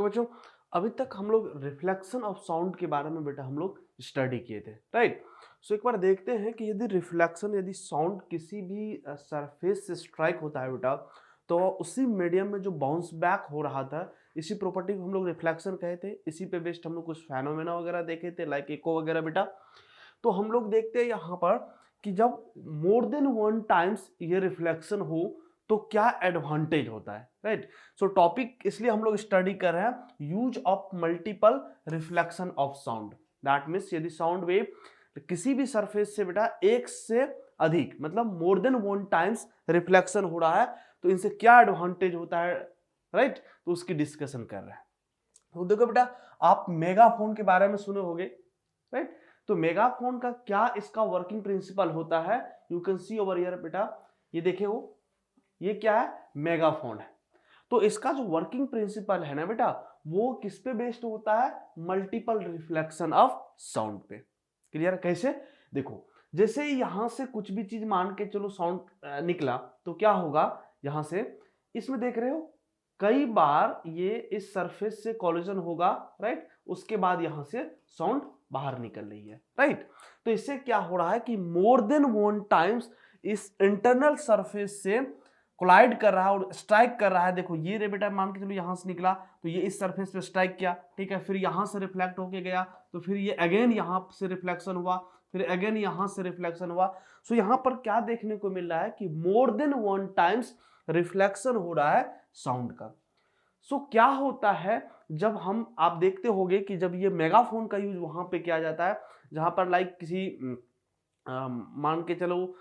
Okay बच्चों, अभी तक हम लोग रिफ्लेक्शन ऑफ साउंड के बारे में बेटा हम लोग स्टडी किए थे, राइट। सो एक बार देखते हैं कि यदि साउंड किसी भी सरफेस से स्ट्राइक होता है बेटा, तो उसी मीडियम में जो बाउंस बैक हो रहा था, इसी प्रॉपर्टी को हम लोग रिफ्लेक्शन कहे थे। इसी पे बेस्ड हम लोग कुछ फेनोमेना वगैरह देखे थे, लाइक इको वगैरह बेटा। तो हम लोग देखते हैं यहाँ पर कि जब मोर देन वन टाइम्स ये रिफ्लेक्शन हो तो क्या एडवांटेज होता है, राइट। सो टॉपिक इसलिए हम लोग स्टडी कर रहे हैं use of multiple reflection of sound. That means यदि साउंड वेव किसी भी सरफेस से बेटा एक से अधिक मतलब more than one times reflection हो रहा है तो इनसे क्या एडवांटेज होता है, राइट। तो उसकी डिस्कशन कर रहे हैं। तो देखो बेटा, आप मेगाफोन के बारे में सुने होंगे, राइट। तो मेगाफोन का क्या इसका वर्किंग प्रिंसिपल होता है, you can see over here बेटा, ये देखे हो, ये क्या है, मेगाफोन है। तो इसका जो वर्किंग प्रिंसिपल है ना बेटा, वो किस पे बेस्ड होता है, मल्टीपल रिफ्लेक्शन ऑफ साउंड पे। क्लियर? कैसे? देखो, जैसे यहां से कुछ भी चीज मान के चलो साउंड निकला तो क्या होगा, यहां से इसमें देख रहे हो कई बार ये इस सरफेस से कॉलिजन होगा, राइट। उसके बाद यहां से साउंड बाहर निकल रही है, राइट। तो इससे क्या हो रहा है कि मोर देन वन टाइम्स इस इंटरनल सरफेस से कोलाइड कर रहा है और स्ट्राइक कर रहा है। देखो ये रे बेटा, मान के चलो यहां से निकला तो ये इस सरफेस पे स्ट्राइक किया, ठीक है, फिर यहां से रिफ्लेक्ट होके गया तो फिर ये अगेन यहां से रिफ्लेक्शन हुआ, फिर अगेन यहां से रिफ्लेक्शन हुआ। सो यहां पर क्या देखने को मिल रहा है कि more than one times reflection हो रहा है साउंड का। सो क्या होता है जब हम, आप देखते होंगे कि जब ये मेगाफोन का यूज वहां पे किया जाता है जहां पर लाइक किसी मान के चलो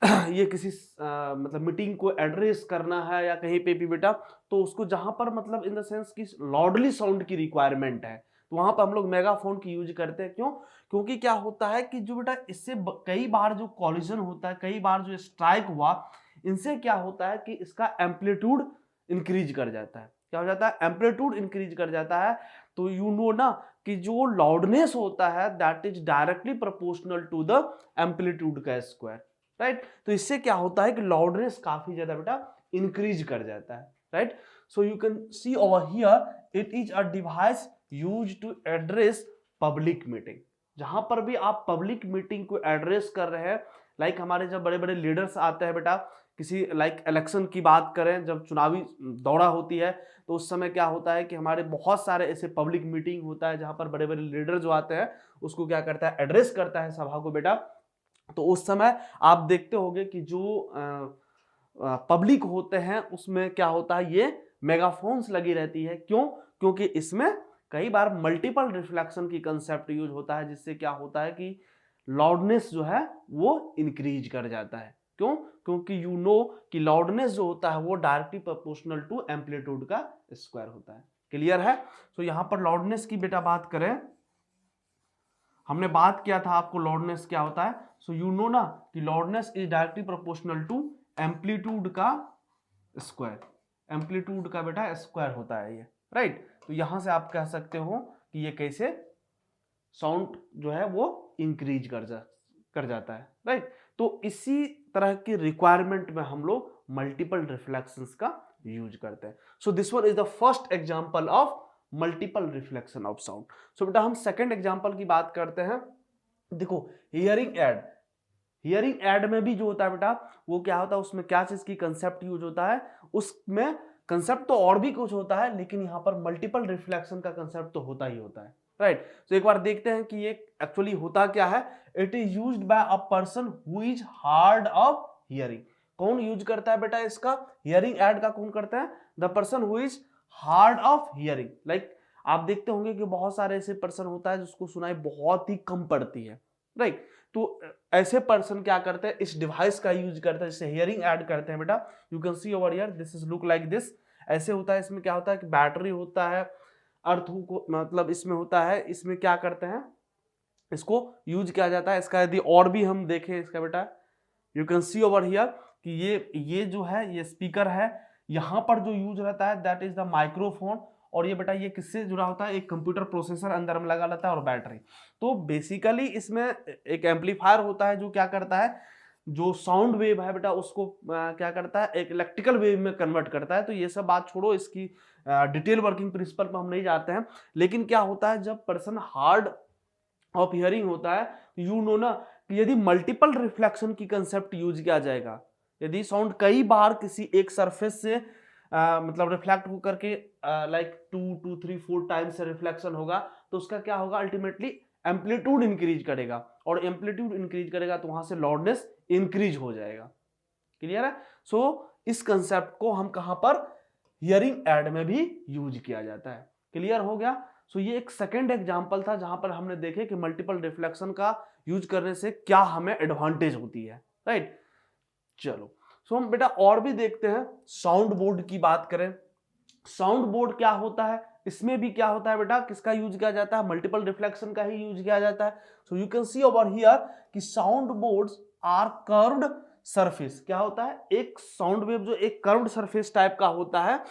ये किसी मतलब मीटिंग को एड्रेस करना है या कहीं पे भी बेटा, तो उसको जहां पर मतलब इन द सेंस कि लाउडली साउंड की रिक्वायरमेंट है तो वहां पर हम लोग मेगाफोन की यूज करते हैं। क्यों? क्योंकि क्या होता है कि जो बेटा इससे कई बार जो कॉलिजन होता है, कई बार जो स्ट्राइक हुआ, इनसे क्या होता है कि इसका एम्पलीट्यूड इंक्रीज कर जाता है। क्या हो जाता है? एम्पलीट्यूड इंक्रीज कर जाता है। तो यू नो ना कि जो लाउडनेस होता है that is directly proportional to the amplitude का स्क्वायर, राइट। तो इससे क्या होता है कि लाउडनेस काफी ज्यादा बेटा इंक्रीज कर जाता है, right. So you can see over here it is a device used to address public meeting. जहां पर भी आप पब्लिक मीटिंग को एड्रेस कर रहे हैं, लाइक हमारे जब बड़े बड़े लीडर्स आते हैं बेटा, किसी लाइक इलेक्शन की बात करें, जब चुनावी दौरा होती है तो उस समय क्या होता है कि हमारे बहुत सारे ऐसे पब्लिक मीटिंग होता है जहां पर बड़े बड़े लीडर जो आते हैं उसको क्या करता है, एड्रेस करता है सभा को बेटा। तो उस समय आप देखते होंगे कि जो पब्लिक होते हैं उसमें क्या होता है, ये मेगाफोन्स लगी रहती है। क्यों? क्योंकि इसमें कई बार मल्टीपल रिफ्लेक्शन की कंसेप्ट यूज होता है, जिससे क्या होता है कि लाउडनेस जो है वो इंक्रीज कर जाता है। क्यों? क्योंकि यू नो कि लाउडनेस जो होता है वो डायरेक्टली प्रोपोर्शनल टू एम्पलीट्यूड का स्क्वायर होता है। क्लियर है? तो यहां पर लाउडनेस की बेटा बात करें, हमने बात किया था आपको लाउडनेस क्या होता है। सो यू नो ना कि loudness is directly proportional to amplitude का स्क्वायर। एम्पलीट्यूड का बेटा स्क्वायर होता है ये, राइट। तो यहां से आप कह सकते हो कि ये कैसे साउंड जो है वो इंक्रीज कर जाता है, राइट। तो इसी तरह की रिक्वायरमेंट में हम लोग मल्टीपल रिफ्लेक्शंस का यूज करते हैं। So this one is the first example of multiple reflection of sound. So बेटा हम सेकंड एग्जांपल की बात करते हैं। देखो हियरिंग एड, हियरिंग एड में भी जो होता है बेटा वो क्या होता है, उसमें क्या चीज की कंसेप्ट यूज होता है, उसमें कंसेप्ट तो और भी कुछ होता है लेकिन यहां पर मल्टीपल रिफ्लेक्शन का कंसेप्ट तो होता ही होता है, राइट। तो एक बार देखते हैं कि ये एक्चुअली होता क्या है। It is used by a person who is hard of hearing. कौन यूज करता है बेटा इसका, हियरिंग एड का कौन करता है, the person who is hard of hearing. Like आप देखते होंगे कि बहुत सारे ऐसे पर्सन होता है जिसको सुनाई बहुत ही कम पड़ती है, राइट। तो ऐसे पर्सन क्या करते हैं, इस डिवाइस का यूज करते हैं, जिसे हियरिंग ऐड करते हैं बेटा। You can see over here, this is look like this. ऐसे होता है, इसमें क्या होता है कि बैटरी होता है, अर्थ को मतलब इसमें होता है, इसमें क्या करते हैं, इसको यूज किया जाता है। इसका यदि और भी हम देखें इसका बेटा, you can see over here कि ये जो है ये स्पीकर है, यहां पर जो यूज रहता है दैट इज द माइक्रोफोन। और ये बेटा ये किससे जुड़ा होता है, एक कंप्यूटर प्रोसेसर अंदर में लगा रहता है और बैटरी। तो बेसिकली इसमें एक एम्पलीफायर होता है जो क्या करता है, जो साउंड वेव है बेटा उसको क्या करता है, एक इलेक्ट्रिकल वेव में कन्वर्ट करता है। तो ये सब बात छोड़ो, इसकी डिटेल वर्किंग प्रिंसिपल पर हम नहीं जाते हैं। लेकिन क्या होता है, जब पर्सन हार्ड ऑफ हियरिंग होता है, यू नो ना कि यदि मल्टीपल रिफ्लेक्शन की कंसेप्ट यूज किया जाएगा, यदि साउंड कई बार किसी एक सरफेस से मतलब रिफ्लेक्ट होकर के लाइक 2 3 4 टाइम्स से रिफ्लेक्शन होगा, तो उसका क्या होगा, अल्टीमेटली एम्पलीट्यूड इंक्रीज करेगा, और एम्पलीट्यूड इंक्रीज करेगा तो वहां से लाउडनेस इंक्रीज हो जाएगा। क्लियर है? सो इस कंसेप्ट को हम कहां पर, हियरिंग एड में भी यूज किया जाता है। क्लियर हो गया? सो ये एक सेकेंड एग्जांपल था जहां पर हमने देखे कि मल्टीपल रिफ्लेक्शन का यूज करने से क्या हमें एडवांटेज होती है। राइट, चलो सो हम बेटा और भी देखते हैं। साउंड बोर्ड की बात करें, साउंड बोर्ड क्या होता है, इसमें भी क्या होता है बेटा, किसका यूज किया जाता है, मल्टीपल रिफ्लेक्शन का ही यूज किया जाता है। So you can see over here कि sound boards are curved surface. क्या होता है, एक साउंड वेव जो एक कर्व्ड सरफेस टाइप का होता है,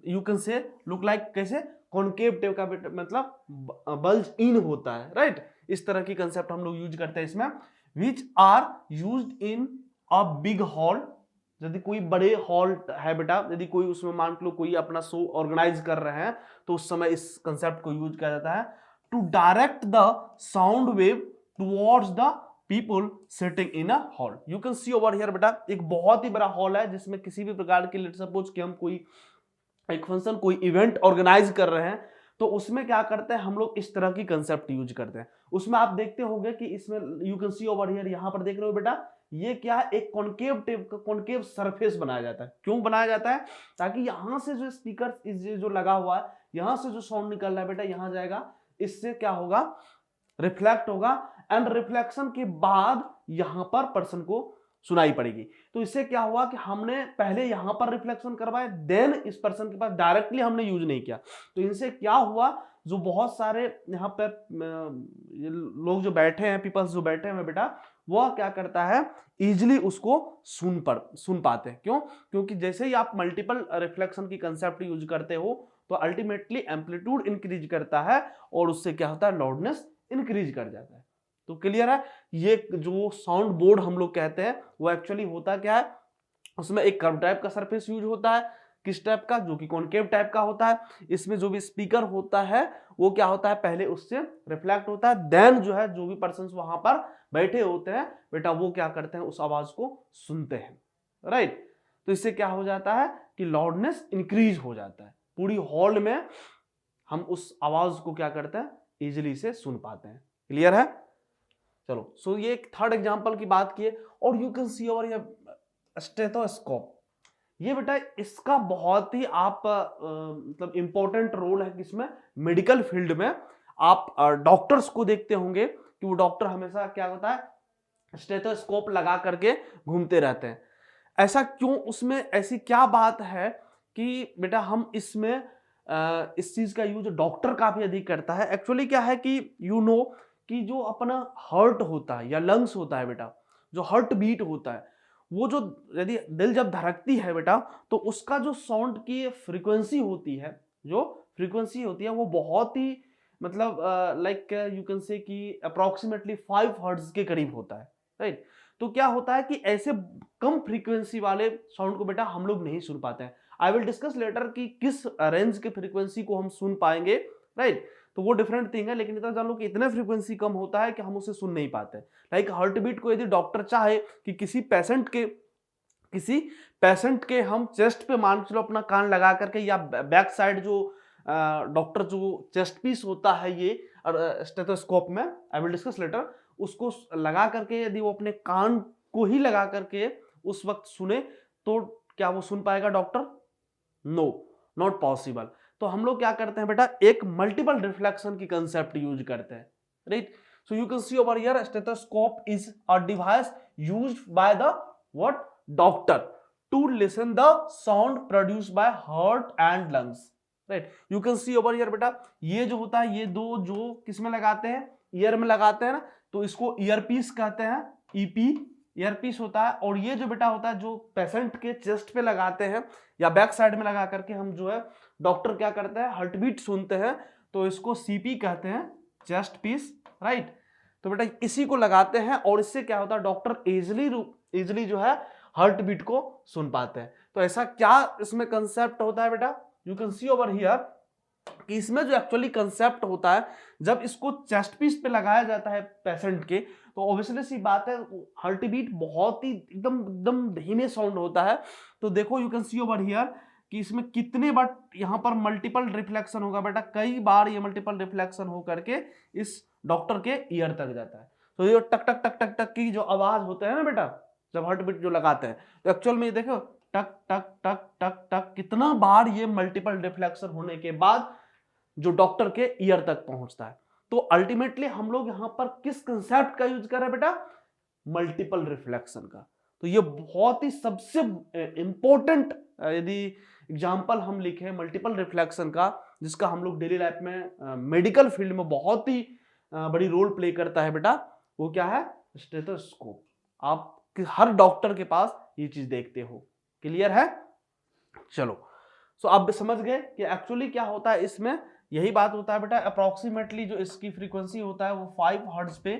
you can say look like कैसे, कॉनकेव टाइप का, मतलब बल्ज इन होता है। राइट, इस तरह की कंसेप्ट हम लोग यूज करते हैं इसमें, which are used in a big hall. यदि कोई बड़े हॉल है बेटा, यदि कोई उसमें मान लो कोई अपना शो ऑर्गेनाइज कर रहे हैं, तो उस समय इस कंसेप्ट को यूज किया जाता है to direct the sound wave towards the people sitting in a hall. You can see over here बेटा, एक बहुत ही बड़ा हॉल है जिसमें किसी भी प्रकार की, लेट्स सपोज कि हम कोई एक फंक्शन, कोई इवेंट ऑर्गेनाइज कर रहे हैं, तो उसमें क्या करते हैं हम लोग, इस तरह की कंसेप्ट यूज करते हैं। उसमें आप देखते होंगे कि इसमें you can see over here, यहां पर देख रहे हो बेटा, ये क्या है, एक कॉनकेव टाइप का कॉनकेव सरफेस बनाया जाता है। क्यों बनाया जाता है, ताकि यहां से जो स्पीकर जो लगा हुआ है, यहां से जो साउंड निकल रहा है बेटा, यहां जाएगा, इससे क्या होगा, रिफ्लेक्ट होगा, एंड रिफ्लेक्शन के बाद यहां पर पर्सन को सुनाई पड़ेगी। तो इससे क्या हुआ कि हमने पहले यहां पर रिफ्लेक्शन करवाए, देन इस पर्सन के पास डायरेक्टली हमने यूज नहीं किया। तो इनसे क्या हुआ, जो बहुत सारे यहाँ पे लोग जो बैठे हैं, पीपल्स जो बैठे हैं बेटा, वह क्या करता है, इजिली उसको सुन पाते हैं। क्यों? क्योंकि जैसे ही आप मल्टीपल रिफ्लेक्शन की कंसेप्ट यूज करते हो, तो अल्टीमेटली एम्पलीट्यूड इंक्रीज करता है, और उससे क्या होता है, लाउडनेस इंक्रीज कर जाता है। तो क्लियर है? ये जो साउंड बोर्ड हम लोग कहते हैं, वो एक्चुअली होता क्या है, उसमें एक कर्व टाइप का सरफेस यूज होता है, किस टाइप का, जो कि कॉनकेव टाइप का होता है। इसमें जो भी स्पीकर होता है वो क्या होता है, पहले उससे रिफ्लेक्ट होता है, देन जो है जो भी पर्सन वहां पर बैठे होते हैं बेटा, वो क्या करते हैं, उस आवाज को सुनते हैं। राइट, तो इससे क्या हो जाता है कि लाउडनेस इंक्रीज हो जाता है, पूरी हॉल में हम उस आवाज को क्या करते हैं, इजिली से सुन पाते हैं। क्लियर है? चलो, सो ये एक थर्ड एग्जांपल की बात की है। और यू कैन सी ओवर ये स्टेथोस्कोप, ये बेटा इसका बहुत ही आप मतलब इंपॉर्टेंट रोल है किसमें, मेडिकल फील्ड में। आप डॉक्टर्स को देखते होंगे कि वो डॉक्टर हमेशा क्या होता है, स्टेथोस्कोप लगा करके घूमते रहते हैं। ऐसा क्यों, उसमें ऐसी क्या बात है कि बेटा हम इसमें इस चीज का यूज डॉक्टर काफी अधिक करता है। एक्चुअली क्या है कि यू नो कि जो अपना हार्ट होता है या लंग्स होता है बेटा, जो हार्ट बीट होता है, वो जो यदि दिल जब धड़कती है बेटा, तो उसका जो साउंड की फ्रीक्वेंसी होती है, जो फ्रीक्वेंसी होती है वो बहुत ही मतलब लाइक यू कैन से कि अप्रोक्सीमेटली 5 हर्ट्ज के करीब होता है। राइट, तो क्या होता है कि ऐसे कम फ्रीक्वेंसी वाले साउंड को बेटा हम लोग नहीं सुन पाते हैं। आई विल डिस्कस लेटर कि किस रेंज के फ्रीक्वेंसी को हम सुन पाएंगे। राइट, तो वो डिफरेंट थिंग है, लेकिन इतना जान लो कि इतना फ्रीक्वेंसी कम होता है कि हम उसे सुन नहीं पाते। लाइक हार्ट बीट को यदि डॉक्टर चाहे कि किसी पेशेंट के हम चेस्ट पे मान चलो अपना कान लगा करके, या बैक साइड जो डॉक्टर जो चेस्ट पीस होता है ये स्टेथोस्कोप में, आई विल डिस्कस लेटर, उसको लगा करके यदि वो अपने कान को ही लगा करके उस वक्त सुने, तो क्या वो सुन पाएगा डॉक्टर? No, not possible. तो हम लोग क्या करते हैं बेटा, एक मल्टीपल रिफ्लेक्शन की कंसेप्ट यूज करते हैं। Right, so you can see over here stethoscope is a device used by the what, doctor, to listen the sound produced by heart and lungs. Right, you can see over here बेटा, ये जो होता है, ये दो जो किस में लगाते हैं, ईयर में लगाते हैं ना, तो इसको ईयरपीस कहते हैं, ईपी ईयरपीस होता है। और ये जो बेटा होता है जो पेशेंट के चेस्ट पे लगाते हैं या बैक साइड में लगा करके हम जो है डॉक्टर क्या करते हैं, हार्ट बीट सुनते हैं, तो इसको सीपी कहते हैं, चेस्ट पीस। राइट, तो बेटा इसी को लगाते हैं, और इससे क्या होता है, डॉक्टर इजिली जो है हार्ट बीट को सुन पाते हैं। तो ऐसा क्या इसमें कंसेप्ट होता है बेटा, you can see over here कि इसमें जो एक्चुअली कंसेप्ट होता है, जब इसको चेस्ट पीस पे लगाया जाता है पेशेंट के, तो ऑब्वियसली सी बात है हार्ट बीट बहुत ही एकदम एकदम धीमे साउंड होता है। तो देखो you can see over here कि इसमें कितने बार यहाँ पर मल्टीपल रिफ्लेक्शन होगा बेटा, कई बार ये मल्टीपल रिफ्लेक्शन हो करके इस डॉक्टर के ईयर तक जाता है। तो ये टक टक टक टक टक की जो आवाज होता है ना बेटा, जब हार्ट बीट जो लगाते हैं, तो एक्चुअल में ये देखो टक टक टक टक टक कितना बार ये मल्टीपल रिफ्लेक्शन होने के बाद जो डॉक्टर के ईयर तक पहुंचता है। तो अल्टीमेटली हम लोग यहां पर किस कंसेप्ट का यूज कर रहे हैं बेटा, मल्टीपल रिफ्लेक्शन का। तो ये बहुत ही सबसे इंपॉर्टेंट यदि एग्जांपल हम लिखे मल्टीपल रिफ्लेक्शन का, जिसका हम लोग डेली लाइफ में मेडिकल फील्ड में बहुत ही बड़ी रोल प्ले करता है बेटा, वो क्या है, स्टेथोस्कोप। आप हर डॉक्टर के पास ये चीज देखते हो। क्लियर है? चलो, सो अब समझ गए कि एक्चुअली क्या होता है इसमें। यही बात होता है बेटा, अप्रोक्सीमेटली जो इसकी फ्रीक्वेंसी होता है वो 5 हर्ट्ज पे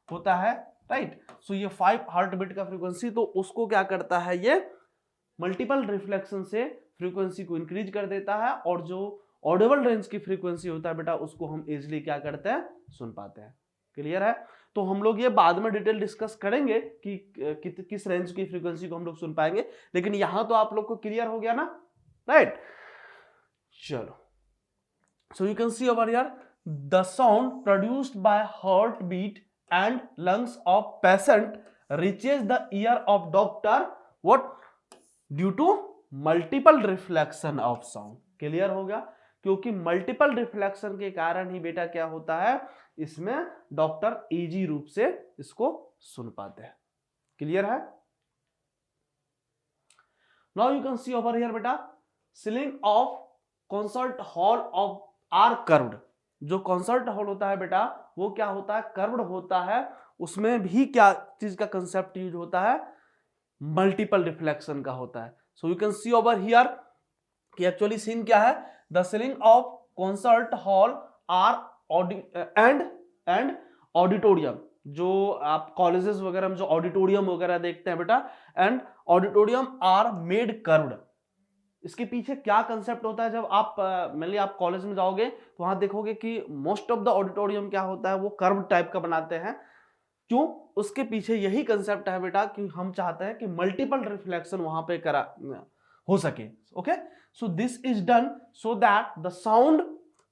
होता है, राइट। सो ये 5 हार्ट बीट का फ्रीक्वेंसी, तो उसको क्या करता है, ये मल्टीपल रिफ्लेक्शन से फ्रीक्वेंसी को इंक्रीज कर देता है, और जो ऑडिबल रेंज की फ्रीक्वेंसी होता है बेटा, उसको हम इजिली क्या करते हैं, सुन पाते हैं। क्लियर है? तो हम लोग ये बाद में डिटेल डिस्कस करेंगे कि किस रेंज की फ्रीक्वेंसी को हम लोग सुन पाएंगे, लेकिन यहां तो आप लोग को क्लियर हो गया ना, राइट। चलो, so you can see over here the sound produced by heart beat and lungs of patient reaches the ear of doctor what, due to multiple reflection of sound. Clear हो गया? क्योंकि multiple reflection के कारण ही बेटा क्या होता है, इसमें डॉक्टर इजी रूप से इसको सुन पाते हैं। क्लियर है? Now you can see over here बेटा, ceiling of concert hall of are curved. जो कॉन्सर्ट हॉल होता है बेटा, वो क्या होता है, कर्व्ड होता है। उसमें भी क्या चीज का कंसेप्ट यूज होता है, मल्टीपल रिफ्लेक्शन का होता है। So you can see over here कि एक्चुअली सीन क्या है, the ceiling of concert hall are and auditorium. जो आप कॉलेजेस वगैरह में जो ऑडिटोरियम वगैरह देखते हैं बेटा, and auditorium are made curved. इसके पीछे क्या कंसेप्ट होता है, जब आप मान आप कॉलेज में जाओगे तो वहां देखोगे कि मोस्ट ऑफ द ऑडिटोरियम क्या होता है, वो कर्व टाइप का बनाते हैं। क्यों? उसके पीछे यही कंसेप्ट है बेटा कि हम चाहते हैं कि मल्टीपल रिफ्लेक्शन वहां पे करा हो सके। Okay, so this is done so that the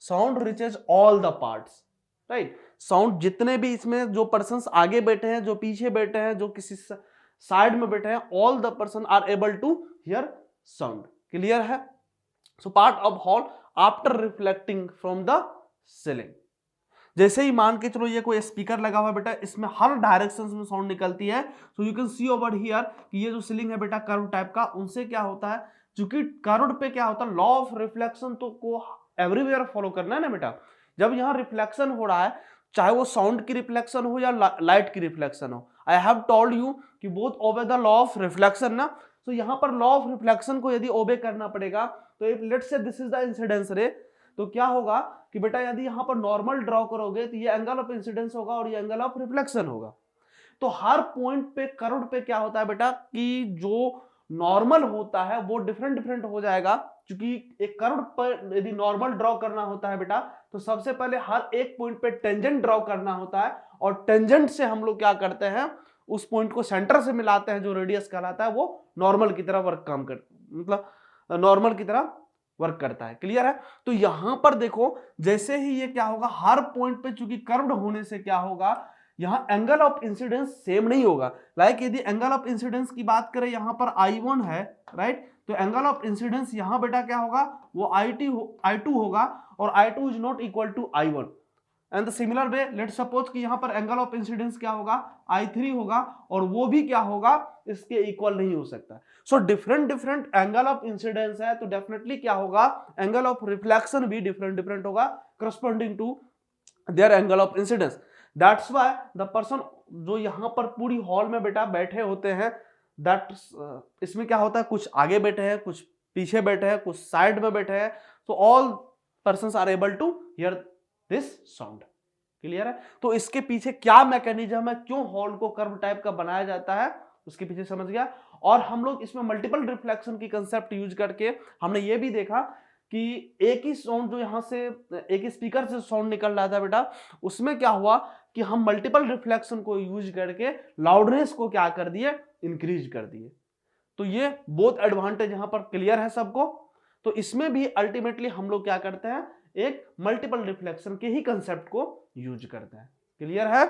sound reaches all the parts, right. Sound जितने भी इसमें जो पर्सन्स आगे बैठे हैं, जो पीछे बैठे हैं, जो किसी साइड में बैठे हैं, all the person are able to hear sound. Clear है? So part of hall after reflecting from the ceiling. जैसे ही मान के चलो ये कोई स्पीकर लगा हुआ है बेटा, इसमें हर डायरेक्शन में साउंड निकलती है। So you can see over here कि ये जो सीलिंग है बेटा कर्व टाइप का, उनसे क्या होता है, चूंकि कर्व पे क्या होता है, लॉ ऑफ रिफ्लेक्शन तो को एवरीवेयर फॉलो करना है ना बेटा। जब यहाँ रिफ्लेक्शन हो रहा है, चाहे वो साउंड की रिफ्लेक्शन हो या लाइट की रिफ्लेक्शन हो, आई हैव टोल्ड यू कि both obey the law of reflection ना। तो यहाँ पर लॉ ऑफ रिफ्लेक्शन को यदि ओबे करना पड़ेगा, तो if let's say this is the incidence रे, तो क्या होगा कि बेटा यदि यहाँ पर नॉर्मल ड्रॉ करोगे तो ये एंगल ऑफ इंसिडेंस होगा और ये एंगल ऑफ रिफ्लेक्शन होगा। तो हर पॉइंट पे कर्व पे क्या होता है बेटा कि जो नॉर्मल होता है वो डिफरेंट डिफरेंट हो जाएगा। क्योंकि एक कर्व पर यदि नॉर्मल ड्रॉ करना होता है बेटा, तो सबसे पहले हर एक पॉइंट पे टेंजेंट ड्रॉ करना होता है, और टेंजेंट से हम लोग क्या करते हैं, उस पॉइंट को सेंटर से मिलाते हैं, जो रेडियस कहलाता है, वो नॉर्मल की तरह वर्क काम कर मतलब नॉर्मल की तरह वर्क करता है। क्लियर है? तो यहां पर देखो, जैसे ही ये क्या होगा, हर पॉइंट पे चूंकि कर्व्ड होने से क्या होगा, यहां एंगल ऑफ इंसिडेंस सेम नहीं होगा। लाइक यदि एंगल ऑफ इंसिडेंस की बात करें, यहां पर I1 है, राइट, तो एंगल ऑफ इंसिडेंस यहां बेटा क्या होगा, वो I2 होगा, और I2 is not equal to I1। And the similar way let's suppose कि यहां पर एंगल ऑफ इंसिडेंस क्या होगा, I3 होगा, और वो भी क्या होगा, इसके इक्वल नहीं हो सकता। So different different angle of incidence है, तो डेफिनेटली क्या होगा, एंगल ऑफ रिफ्लेक्शन भी डिफरेंट डिफरेंट होगा corresponding to their angle of incidence. That's why the person जो यहां पर पूरी हॉल में बेटा बैठे होते हैं, दैट इसमें क्या होता है, कुछ आगे बैठे हैं, कुछ पीछे बैठे हैं, कुछ साइड में बैठे हैं, तो all persons are able to hear this sound. Clear है? तो इसके पीछे क्या मैकेनिज्म है, क्यों हॉल को कर्व टाइप का बनाया जाता है, उसके पीछे समझ गया। और हम लोग इसमें मल्टीपल रिफ्लेक्शन की कंसेप्ट यूज करके हमने ये भी देखा कि एक ही साउंड जो यहां से एक ही स्पीकर से साउंड निकल रहा था बेटा, उसमें क्या हुआ कि हम मल्टीपल रिफ्लेक्शन को यूज करके लाउडनेस को क्या कर दिए, इंक्रीज कर दिए। तो ये बोथ एडवांटेज यहां पर क्लियर है सबको। तो इसमें भी अल्टीमेटली हम लोग क्या करते हैं, एक मल्टीपल रिफ्लेक्शन के ही कंसेप्ट को यूज करते हैं। क्लियर है?